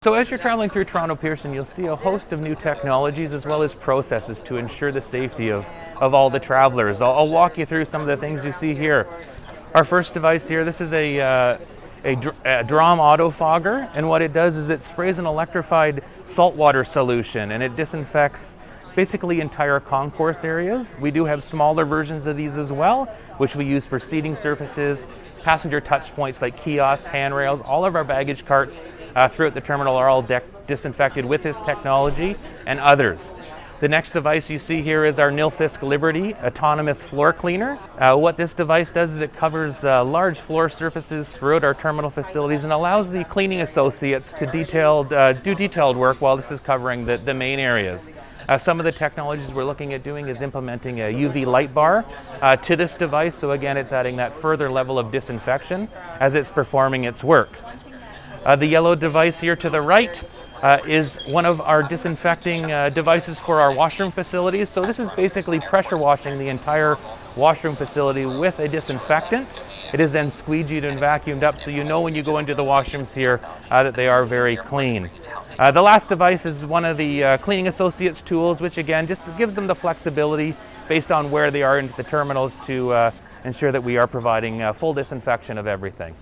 So as you're traveling through Toronto Pearson, you'll see a host of new technologies as well as processes to ensure the safety of all the travelers. I'll walk you through some of the things you see here. Our first device here, this is a drum autofogger, and what it does is it sprays an electrified saltwater solution and it disinfects basically entire concourse areas. We do have smaller versions of these as well, which we use for seating surfaces, passenger touch points like kiosks, handrails. All of our baggage carts throughout the terminal are all disinfected with this technology and others. The next device you see here is our Nilfisk Liberty autonomous floor cleaner. What this device does is it covers large floor surfaces throughout our terminal facilities and allows the cleaning associates to do detailed work while this is covering the main areas. Some of the technologies we're looking at doing is implementing a UV light bar to this device, so again it's adding that further level of disinfection as it's performing its work. The yellow device here to the right is one of our disinfecting devices for our washroom facilities. So this is basically pressure washing the entire washroom facility with a disinfectant. It is then squeegeed and vacuumed up, so you know when you go into the washrooms here that they are very clean. The last device is one of the cleaning associates tools, which again just gives them the flexibility based on where they are in the terminals to ensure that we are providing full disinfection of everything.